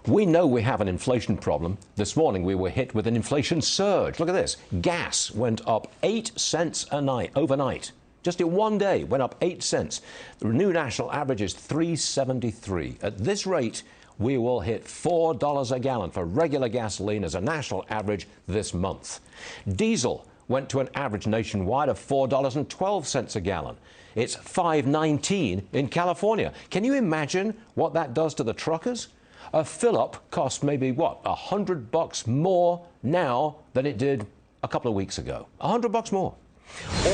We know we have an inflation problem. This morning we were hit with an inflation surge. Look at this. Gas went up 8 cents a night overnight. Just in one day, went up 8 cents. The new national average is $3.73. At this rate, we will hit $4 a gallon for regular gasoline as a national average this month. Diesel went to an average nationwide of $4.12 a gallon. It's $5.19 in California. Can you imagine what that does to the truckers? A fill-up costs maybe, what, $100 more now than it did a couple of weeks ago. $100 more.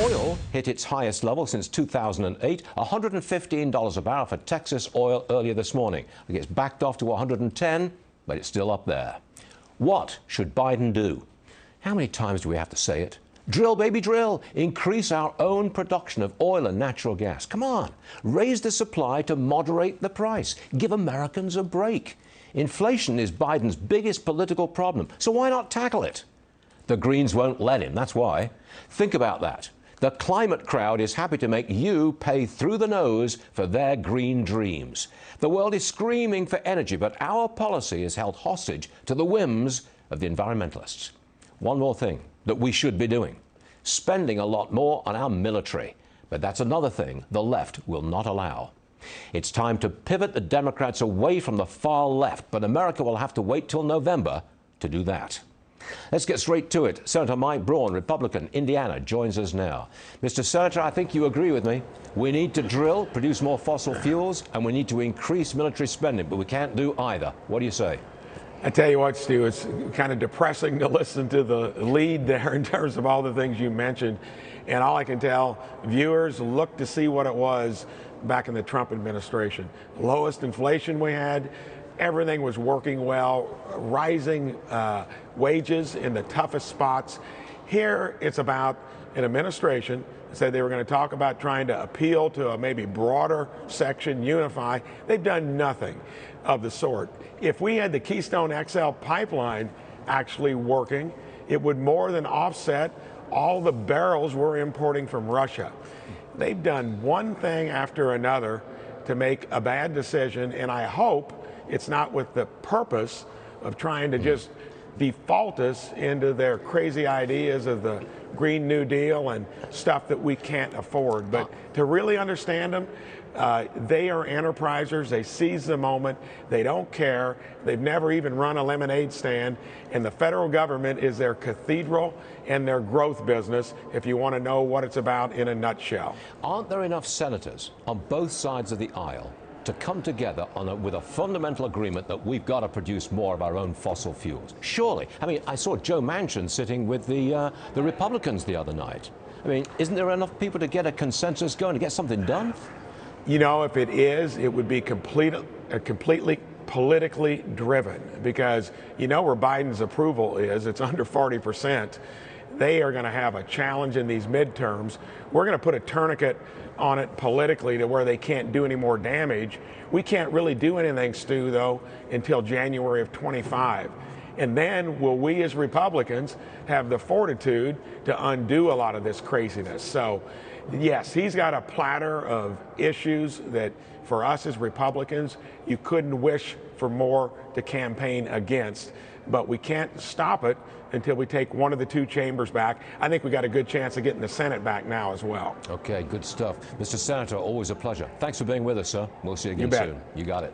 Oil hit its highest level since 2008, $115 a barrel for Texas oil earlier this morning. It gets backed off to 110, but it's still up there. What should Biden do? How many times do we have to say it? Drill, baby, drill. Increase our own production of oil and natural gas. Come on. Raise the supply to moderate the price. Give Americans a break. Inflation is Biden's biggest political problem, so why not tackle it? The Greens won't let him, that's why. Think about that. The climate crowd is happy to make you pay through the nose for their green dreams. The world is screaming for energy, but our policy is held hostage to the whims of the environmentalists. One more thing that we should be doing, spending a lot more on our military. But that's another thing the left will not allow. It's time to pivot the Democrats away from the far left, but America will have to wait till November to do that. Let's get straight to it. Senator Mike Braun, Republican, Indiana, joins us now. Mr. Senator, I think you agree with me. We need to drill, produce more fossil fuels, and we need to increase military spending, but we can't do either. What do you say? I tell you what, Stu, it's kind of depressing to listen to the lead there in terms of all the things you mentioned. And all I can tell viewers, look to see what it was back in the Trump administration. Lowest inflation we had, everything was working well, rising wages in the toughest spots. Here it's about an administration said they were going to talk about trying to appeal to a maybe broader section, unify. They've done nothing of the sort. If we had the Keystone XL pipeline actually working, it would more than offset all the barrels we're importing from Russia. They've done one thing after another to make a bad decision, and I hope it's not with the purpose of trying to just default us into their crazy ideas of the Green New Deal and stuff that we can't afford. But to really understand them, they are enterprisers. They seize the moment. They don't care. They've never even run a lemonade stand. And the federal government is their cathedral and their growth business, if you want to know what it's about in a nutshell. Aren't there enough senators on both sides of the aisle to come together with a fundamental agreement that we've got to produce more of our own fossil fuels? Surely. I mean, I saw Joe Manchin sitting with the Republicans the other night. I mean, isn't there enough people to get a consensus going, to get something done? You know, if it is, it would be completely politically driven, because you know where Biden's approval is. It's under 40%. They are going to have a challenge in these midterms. We're going to put a tourniquet on it politically to where they can't do any more damage. We can't really do anything, Stu, though, until January of 25. And then will we as Republicans have the fortitude to undo a lot of this craziness? So, yes, he's got a platter of issues that for us as Republicans, you couldn't wish for more to campaign against. But we can't stop it until we take one of the two chambers back. I think we got a good chance of getting the Senate back now as well. Okay, good stuff. Mr. Senator, always a pleasure. Thanks for being with us, sir. We'll see you again soon. You got it.